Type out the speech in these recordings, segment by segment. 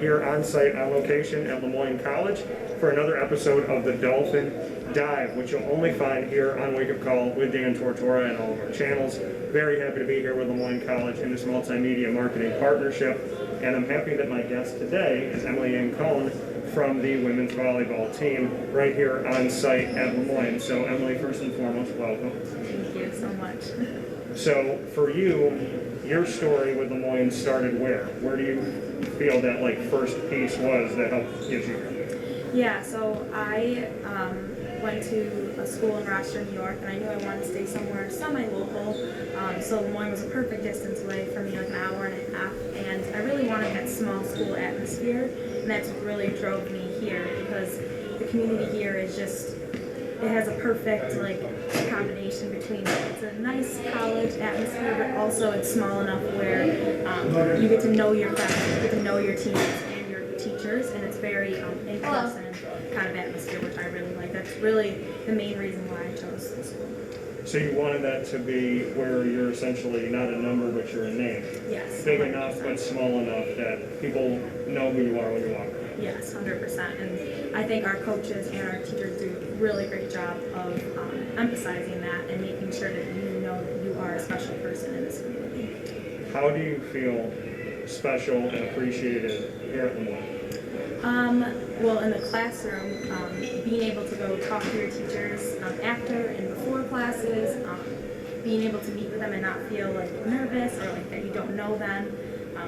here on site on location at LeMoyne College for another episode of the Dolphin Dive, which you'll only find here on Wake Up Call with Dan Tortora and all of our channels. Very happy to be here with LeMoyne College in this Multimedia Marketing Partnership, and I'm happy that my guest today is Emily Yancone from the women's volleyball team right here on site at LeMoyne. So Emily, first and foremost, welcome. Thank you so much. So for you, your story with LeMoyne started where? Where do you feel that first piece was that helped get you here? Yeah, so I went to a school in Rochester, New York, and I knew I wanted to stay somewhere semi-local. So LeMoyne was a perfect distance away from me, like an hour and a half, and I really wanted that small school atmosphere, and that's what really drove me here, because the community here is just, it has a perfect combination between, it's a nice college atmosphere, but also it's small enough where you get to know your friends, you get to know your teammates and your teachers, and it's very in-person kind of atmosphere, which I really like. That's really the main reason why I chose the school. So you wanted that to be where you're essentially not a number, but you're a name. Yes. Big 100%. enough, but small enough that people know who you are when you walk around. Yes, 100%. And I think our coaches and our teachers do a really great job of emphasizing that and making sure that you know that you are a special person in this community. How do you feel special and appreciated here at LeMoyne? Well, in the classroom, being able to go talk to your teachers after and before classes, being able to meet with them and not feel nervous or that you don't know them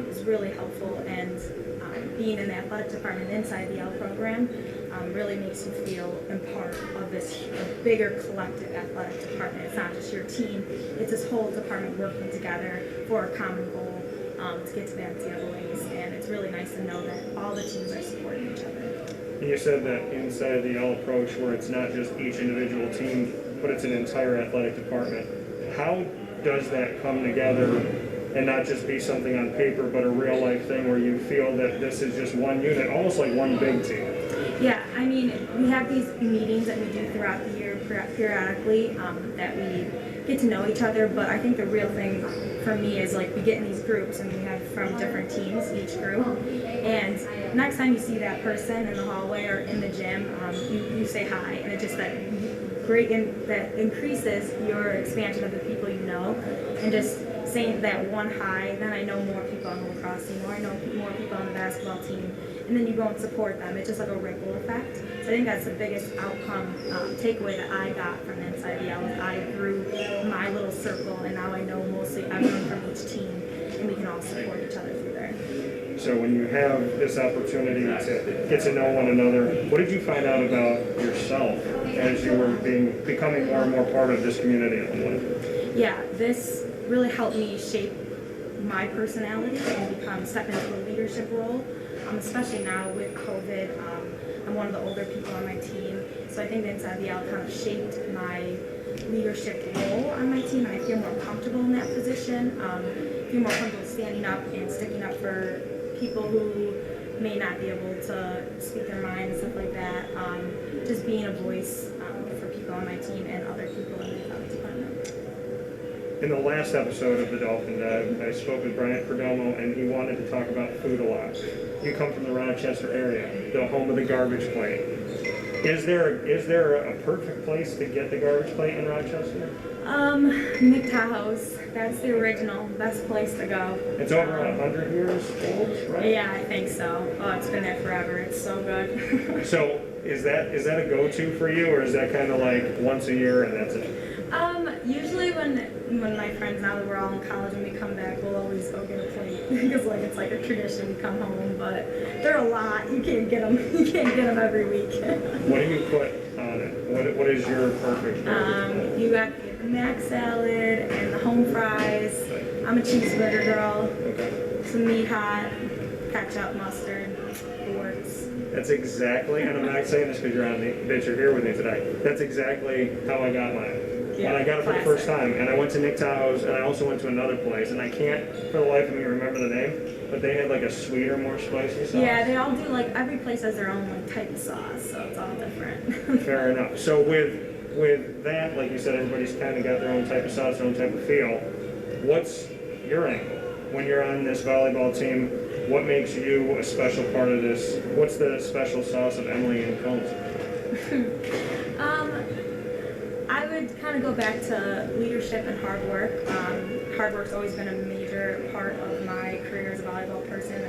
is really helpful. And being in the athletic department inside the L program really makes you feel a part of this bigger collective athletic department. It's not just your team, it's this whole department working together for a common goal to get to the NCAAs, and it's really nice to know that all the teams are supporting each other. And you said that inside the L approach, where it's not just each individual team, but it's an entire athletic department. How does that come together and not just be something on paper, but a real life thing where you feel that this is just one unit, almost like one big team? Yeah, I mean, we have these meetings that we do throughout the year periodically that we get to know each other, but I think the real thing for me is we get in these groups and we have from different teams, each group, and next time you see that person in the hallway or in the gym, you say hi, and it's just that that increases your expansion of the people you know, and just saying that one hi, then I know more people on the lacrosse team, or I know more people on the basketball team, and then you go and support them. It's just like a ripple effect. So I think that's the biggest outcome, takeaway that I got from the inside the L. I grew my little circle, and now I know mostly everyone from each team, and we can all support each other through there. So when you have this opportunity to get to know one another, what did you find out about yourself as you were becoming more and more part of this community at LeMoyne? Yeah, this really helped me shape my personality and step into a leadership role, especially now with COVID. I'm one of the older people on my team, so I think the Inside the L kind of shaped my leadership role on my team, and I feel more comfortable in that position. I feel more comfortable standing up and sticking up for people who may not be able to speak their mind and stuff like that. Just being a voice for people on my team and other people in the athletic department. In the last episode of the Dolphin Dive, I spoke with Bryant Perdomo, and he wanted to talk about food a lot. You come from the Rochester area, the home of the garbage plate. Is there a perfect place to get the garbage plate in Rochester? McTahoe's. That's the original best place to go. It's over 100 years old, right? Yeah, I think so. Oh, it's been there forever. It's so good. So is that a go-to for you, or is that kind of like once a year and that's it? Usually when my friends, now that we're all in college, when we come back, we'll always go get a plate because it's like a tradition. We come home, but they're a lot. You can't get them. You can't get them every week. What do you put on it? What is your perfect? You got the mac salad and the home fries. I'm a cheeseburger girl. Okay. Some meat hot, ketchup, mustard, it works. That's exactly, and I'm not saying this because you're here with me today. That's exactly how I got mine. Yeah, when I got it for the first time, and I went to Nick Tahoe's, and I also went to another place, and I can't for the life of me remember the name, but they had a sweeter, more spicy sauce. Yeah, they all do, every place has their own type of sauce, so it's all different. Fair enough. So with that, like you said, everybody's kind of got their own type of sauce, their own type of feel. What's your angle when you're on this volleyball team? what makes you a special part of this? What's the special sauce of Emily Yancone? I would kind of go back to leadership and hard work. Hard work's always been a major part of my career as a volleyball person.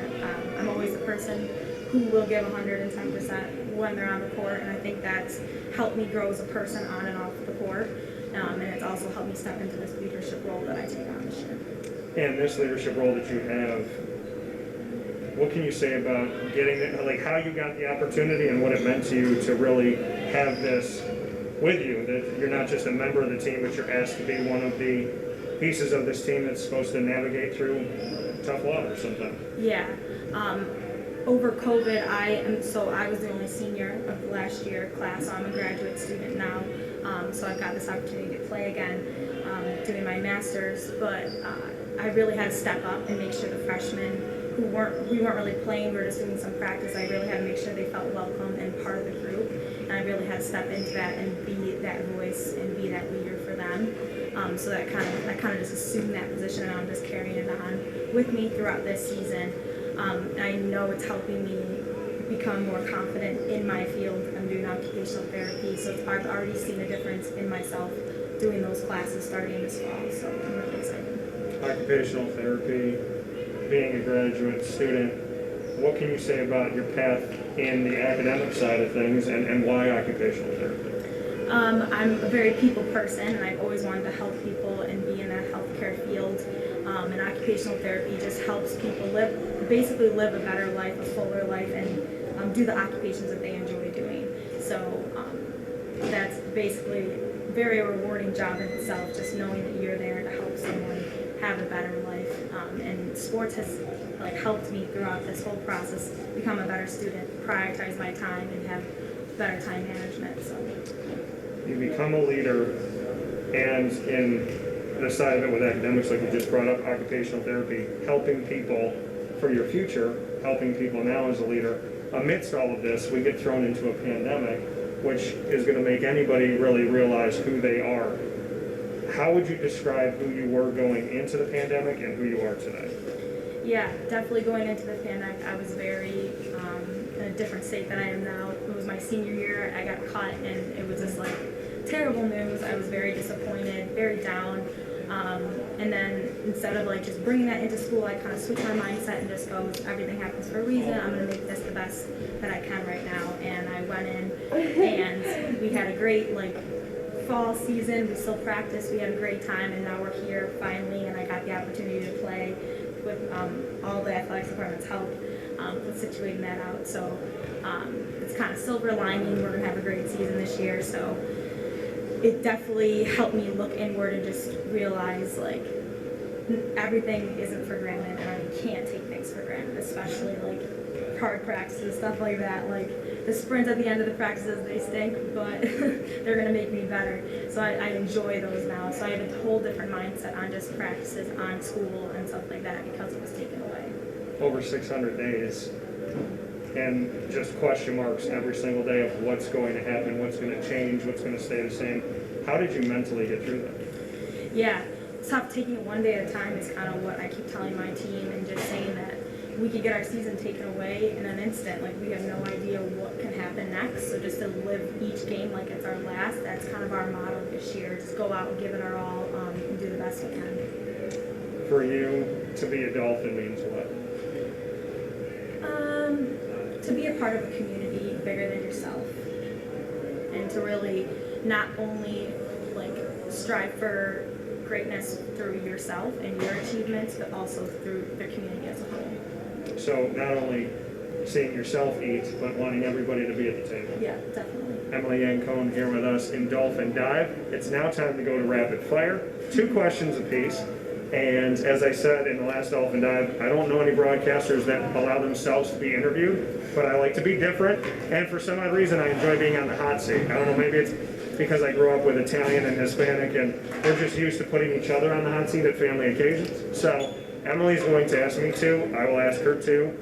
I'm always the person who will give 110% when they're on the court, and I think that's helped me grow as a person on and off the court. And it's also helped me step into this leadership role that I take on this year. And this leadership role that you have, what can you say about getting it, like how you got the opportunity and what it meant to you to really have this with you, that you're not just a member of the team, but you're asked to be one of the pieces of this team that's supposed to navigate through tough waters sometimes? Yeah. Over COVID, I was the only senior of the last year class, so I'm a graduate student now. So I've got this opportunity to play again, doing my master's, but I really had to step up and make sure the freshmen we weren't really playing, we were just doing some practice. I really had to make sure they felt welcome and part of the group, and I really had to step into that and be that voice and be that leader for them. So I kind of just assumed that position, and I'm just carrying it on with me throughout this season. I know it's helping me become more confident in my field. I'm doing occupational therapy, so I've already seen a difference in myself doing those classes starting this fall, so I'm really excited. Occupational therapy, being a graduate student, what can you say about your path in the academic side of things, and why occupational therapy? I'm a very people person, and I've always wanted to help people and be in that healthcare field. And occupational therapy just helps people basically live a better life, a fuller life, and do the occupations that they enjoy doing. So that's basically a very rewarding job in itself, just knowing that you're there to help someone have a better life. And sports has helped me throughout this whole process become a better student, prioritize my time, and have better time management. So you become a leader, and in the side of it with academics, like you just brought up, occupational therapy, helping people for your future, helping people now as a leader. Amidst all of this, we get thrown into a pandemic, which is going to make anybody really realize who they are. How would you describe who you were going into the pandemic and who you are today? Yeah, definitely going into the pandemic, I was very in a different state than I am now. It was my senior year, I got caught, and it was just terrible news. I was very disappointed, very down. And then instead of just bringing that into school, I kind of switched my mindset and just go, everything happens for a reason. I'm going to make this the best that I can right now. And I went in, and we had a great fall season. We still practiced. We had a great time, and now we're here finally. And I got the opportunity to play with all the athletics department's help with situating that out. So it's kind of silver lining. We're going to have a great season this year. So it definitely helped me look inward and just realize everything isn't for granted, and I can't take things for granted, especially hard practices, stuff like that. The sprints at the end of the practices, they stink, but they're going to make me better. So I enjoy those now. So I have a whole different mindset on just practices, on school, and stuff like that because it was taken away. Over 600 days, and just question marks every single day of what's going to happen, what's going to change, what's going to stay the same. How did you mentally get through that? Yeah, it's tough. Taking it one day at a time is kind of what I keep telling my team, and just saying that we could get our season taken away in an instant. We have no idea what can happen next, so just to live each game like it's our last, that's kind of our motto this year. Just go out and give it our all, and do the best we can. For you, to be a Dolphin means what? To be a part of a community bigger than yourself, and to really not only strive for greatness through yourself and your achievements, but also through the community as a whole. So not only seeing yourself eat, but wanting everybody to be at the table. Yeah, definitely. Emily Yancone here with us in Dolphin Dive. It's now time to go to rapid fire. 2 questions apiece. And as I said in the last Dolphin Dive, I don't know any broadcasters that allow themselves to be interviewed, but I like to be different. And for some odd reason, I enjoy being on the hot seat. I don't know, maybe it's because I grew up with Italian and Hispanic, and we're just used to putting each other on the hot seat at family occasions. So Emily's going to ask me to, I will ask her to,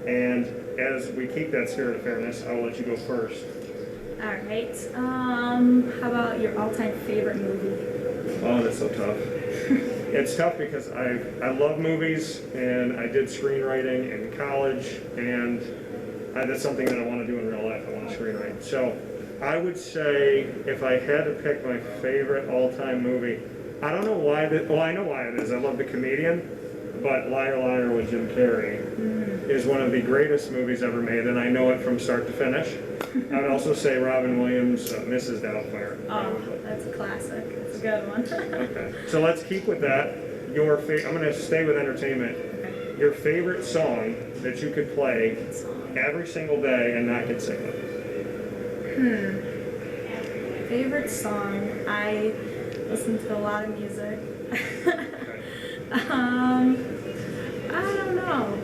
and as we keep that spirit of fairness, I will let you go first. All right. How about your all-time favorite movie? Oh, that's so tough. It's tough because I love movies, and I did screenwriting in college, and that's something that I want to do in real life. I want to screenwrite. So I would say if I had to pick my favorite all-time movie, I don't know why. Well, I know why it is. I love The Comedian, but Liar Liar with Jim Carrey is one of the greatest movies ever made, and I know it from start to finish. I would also say Robin Williams' Mrs. Doubtfire. Oh, that's a classic. That's a good one. Okay, so let's keep with that. I'm going to stay with entertainment. Okay. Your favorite song that you could play every single day and not get sick of? Favorite song? I listen to a lot of music. I don't know.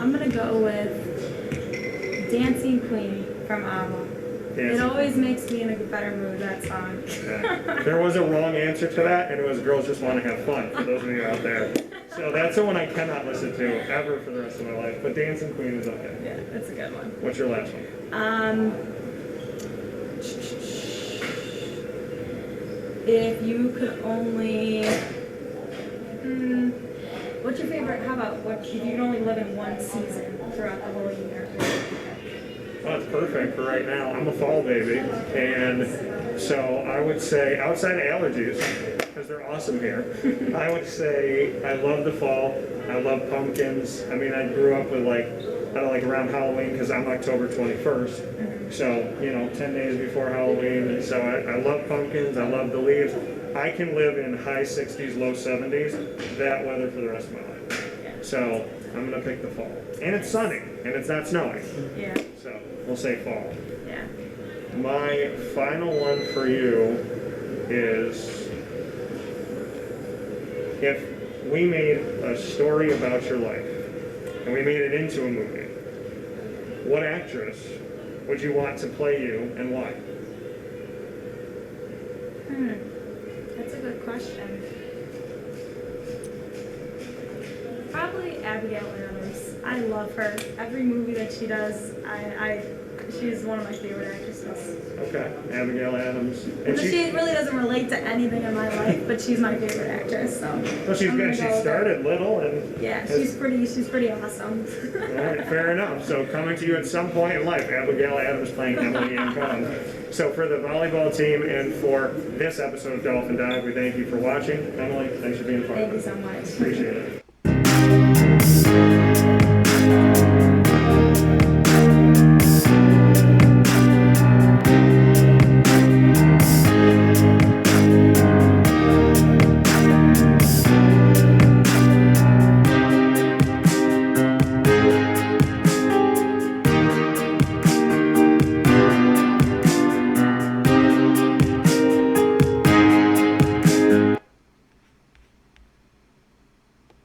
I'm gonna go with Dancing Queen from ABBA. It always makes me in a better mood, that song. Yeah. There was a wrong answer to that, and it was Girls Just Want to Have Fun, for those of you out there. So that's the one I cannot listen to ever for the rest of my life, but Dancing Queen is okay. Yeah, that's a good one. What's your last one? If you could only... what's your favorite, how about, if you could only live in one season throughout the whole year? Oh, it's perfect for right now. I'm a fall baby, and so I would say, outside of allergies, because they're awesome here, I would say I love the fall. I love pumpkins. I mean, I grew up with I don't like around Halloween because I'm October 21st. So, 10 days before Halloween. And so I love pumpkins. I love the leaves. I can live in high 60s, low 70s, that weather for the rest of my life. So I'm going to pick the fall. And it's sunny, and it's not snowing. Yeah. So we'll say fall. Yeah. My final one for you is, if we made a story about your life and we made it into a movie, what actress would you want to play you and why? That's a good question. Probably Abigail Adams. I love her. Every movie that she does, she's one of my favorite actresses. Okay, Abigail Adams. And she really doesn't relate to anything in my life, but she's my favorite actress. So. Well, she started little, and yeah, she's pretty awesome. All right, fair enough. So coming to you at some point in life, Abigail Adams playing Emily Yancone. So for the volleyball team and for this episode of Dolphin Dive, we thank you for watching. Emily, thanks for being part of it. Thank you so much. Appreciate it.